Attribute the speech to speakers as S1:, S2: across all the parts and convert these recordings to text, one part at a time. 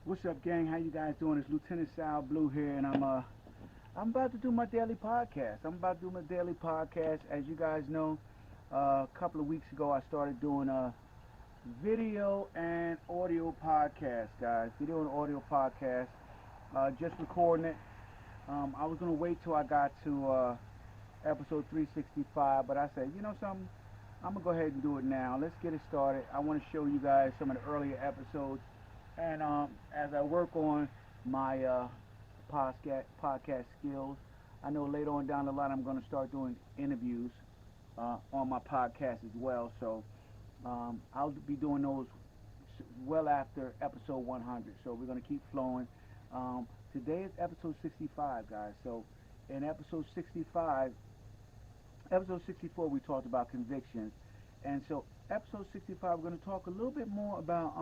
S1: What's up, gang? How you guys doing? It's Lieutenant Sal Blue here, and I'm about to do my daily podcast. I'm about to do my daily podcast. As you guys know, a couple of weeks ago, I started doing a video and audio podcast, guys. Video and audio podcast. Just recording it. I was gonna wait till I got to episode 365, but I said, you know something? I'm gonna go ahead and do it now. Let's get it started. I want to show you guys some of the earlier episodes. And as I work on my podcast skills, I know later on down the line I'm going to start doing interviews on my podcast as well. So I'll be doing those well after episode 100. So we're going to keep flowing. Today is episode 65, guys. So in episode 64, we talked about convictions. And so episode 65, we're going to talk a little bit more about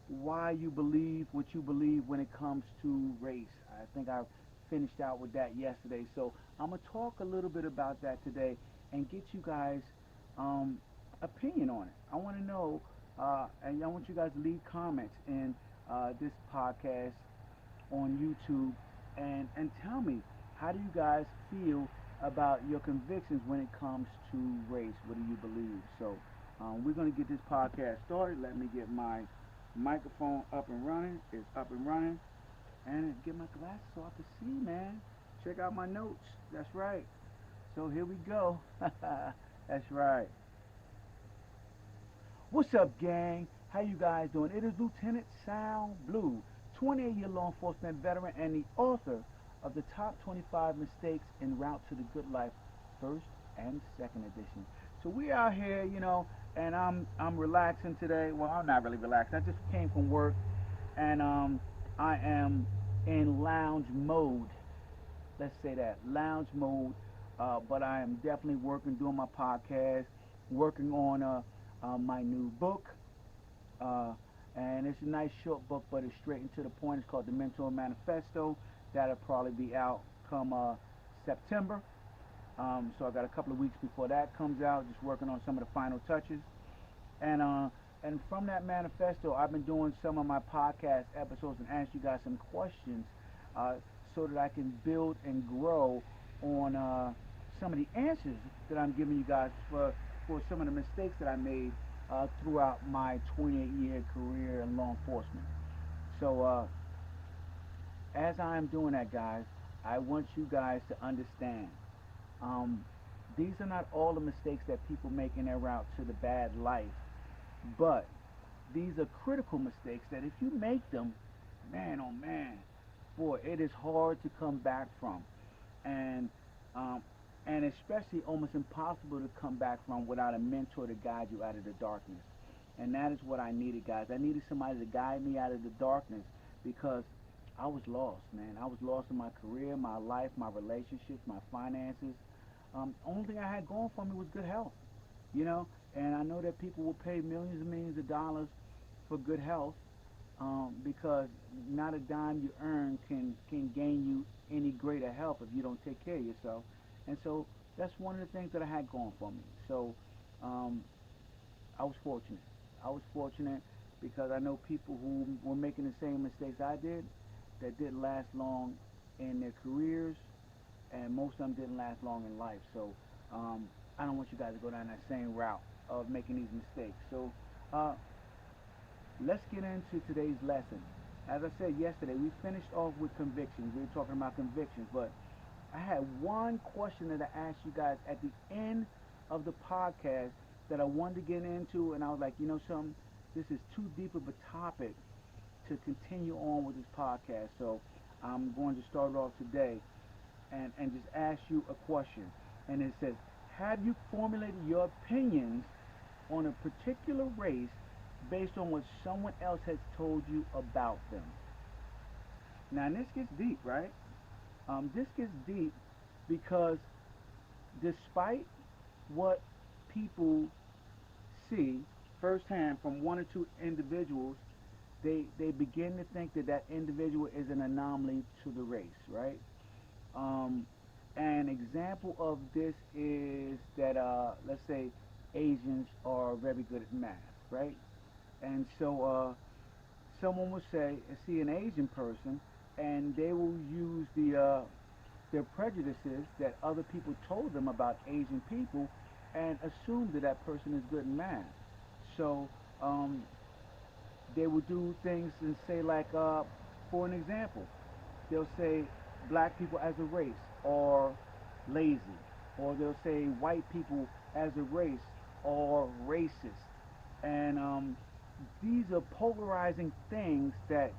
S1: why you believe what you believe when it comes to race. I think I finished out with that yesterday. So I'm going to talk a little bit about that today and get you guys opinion on it. I want to know, and I want you guys to leave comments in this podcast on YouTube and tell me, how do you guys feel about your convictions when it comes to race? What do you believe? So we're going to get this podcast started. Let me get my microphone up and running. It's up and running. And get my glasses so I can see, man. Check out my notes. That's right. So here we go. That's right. What's up, gang? How you guys doing? It is Lieutenant Sal Blue, 28-year law enforcement veteran and the author of the top 25 mistakes en route to the good life, first and second edition. So we out here, and I'm relaxing today. Well, I'm not really relaxed. I just came from work, and I am in lounge mode. Let's say that, lounge mode. But I am definitely working, doing my podcast, working on my new book. And it's a nice short book, but it's straight and to the point. It's called The Mentor Manifesto. That'll probably be out come September. So I got a couple of weeks before that comes out, just working on some of the final touches. And from that manifesto, I've been doing some of my podcast episodes and ask you guys some questions so that I can build and grow on some of the answers that I'm giving you guys for some of the mistakes that I made throughout my 28-year career in law enforcement. So as I am doing that, guys, I want you guys to understand these are not all the mistakes that people make in their route to the bad life, but these are critical mistakes that if you make them, man, oh man, boy, it is hard to come back from, and and especially almost impossible to come back from without a mentor to guide you out of the darkness. And that is what I needed, guys. I needed somebody to guide me out of the darkness because I was lost, man. I was lost in my career, my life, my relationships, my finances. Only thing I had going for me was good health, And I know that people will pay millions and millions of dollars for good health because not a dime you earn can gain you any greater health if you don't take care of yourself. And so that's one of the things that I had going for me. So I was fortunate. I was fortunate because I know people who were making the same mistakes I did that didn't last long in their careers, and most of them didn't last long in life. So I don't want you guys to go down that same route of making these mistakes. So let's get into today's lesson. As I said yesterday, we finished off with convictions. We were talking about convictions, but I had one question that I asked you guys at the end of the podcast that I wanted to get into, and I was like, you know something, this is too deep of a topic to continue on with this podcast. So I'm going to start off today and just ask you a question. And it says, have you formulated your opinions on a particular race based on what someone else has told you about them? Now, this gets deep, right? This gets deep because despite what people see firsthand from one or two individuals, they begin to think that individual is an anomaly to the race, right? An example of this is that, let's say, Asians are very good at math, right? And so someone will say, see an Asian person, and they will use their prejudices that other people told them about Asian people, and assume that that person is good in math. So um, they will do things and say like, for an example, they'll say black people as a race or lazy, or they'll say white people as a race or racist, and these are polarizing things that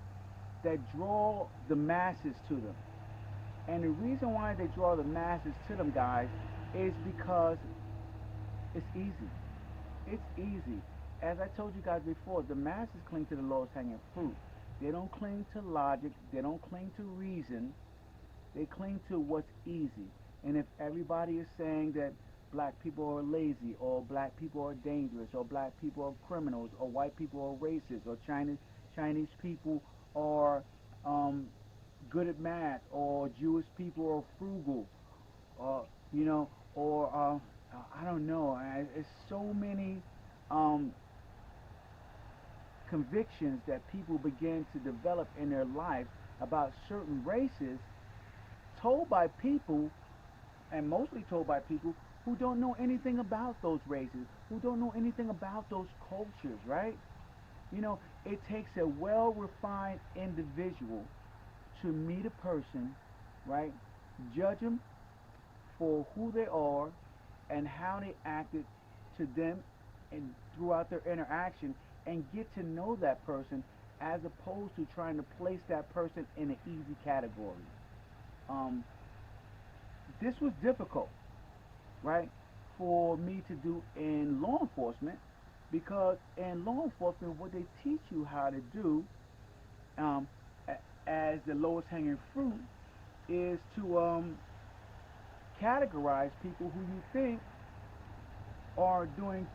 S1: draw the masses to them. And the reason why they draw the masses to them, guys, is because it's easy. It's easy. As I told you guys before, the masses cling to the lowest hanging fruit. They don't cling to logic. They don't cling to reason. They cling to what's easy. And if everybody is saying that black people are lazy, or black people are dangerous, or black people are criminals, or white people are racist, or Chinese people are um, good at math, or Jewish people are frugal, or you know, or I don't know. It's so many um, convictions that people begin to develop in their life about certain races, told by people, and mostly told by people who don't know anything about those races, who don't know anything about those cultures, right? You know, it takes a well refined individual to meet a person, right? Judge them for who they are and how they acted to them and throughout their interaction, and get to know that person, as opposed to trying to place that person in an easy category. Um, this was difficult, right, for me to do in law enforcement, because in law enforcement, what they teach you how to do, um, as the lowest hanging fruit, is to categorize people who you think are doing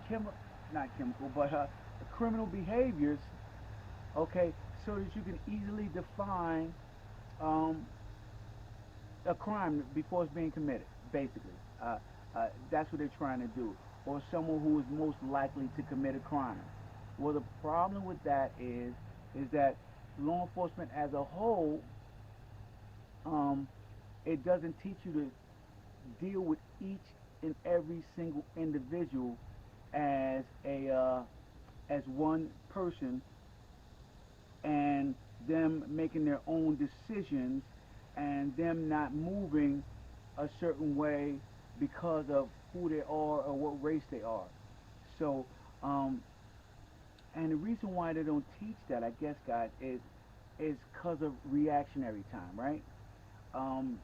S1: not chemical, but criminal behaviors, okay, so that you can easily define um, a crime before it's being committed, basically. That's what they're trying to do. Or someone who is most likely to commit a crime. Well, the problem with that is that law enforcement as a whole, um, it doesn't teach you to deal with each and every single individual as a as one person, and them making their own decisions, and them not moving a certain way because of who they are or what race they are. So, um, and the reason why they don't teach that, I guess, guys, is because of reactionary time, right? Um,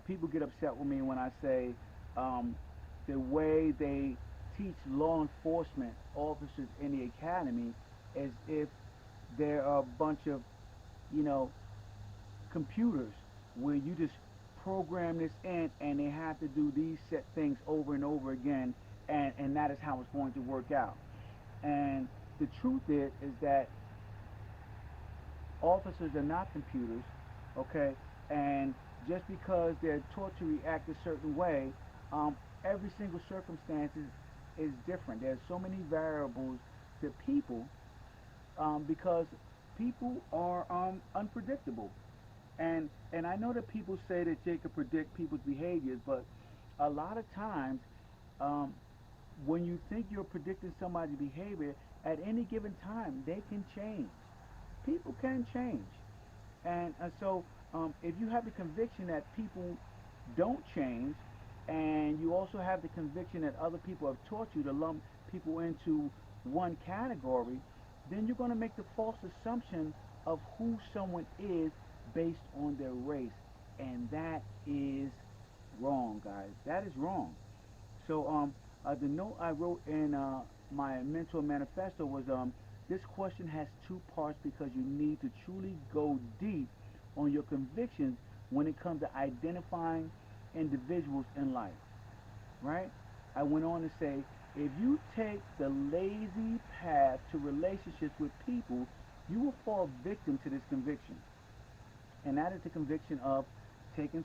S1: People get upset with me when I say um, the way they teach law enforcement officers in the academy, as if there are a bunch of, you know, computers where you just program this in, and they have to do these set things over and over again, and that is how it's going to work out. And the truth is that officers are not computers, okay? And just because they're taught to react a certain way, um, every single circumstance is different. There's so many variables to people, because people are unpredictable. And I know that people say that they can predict people's behaviors, but a lot of times, um, when you think you're predicting somebody's behavior, at any given time they can change. People can change, and so if you have the conviction that people don't change, and you also have the conviction that other people have taught you to lump people into one category, then you're going to make the false assumption of who someone is based on their race, and that is wrong, guys. That is wrong. So the note I wrote in my mentor manifesto was, this question has two parts because you need to truly go deep on your convictions when it comes to identifying individuals in life, right? I went on to say, if you take the lazy path to relationships with people, you will fall victim to this conviction. And that is the conviction of taking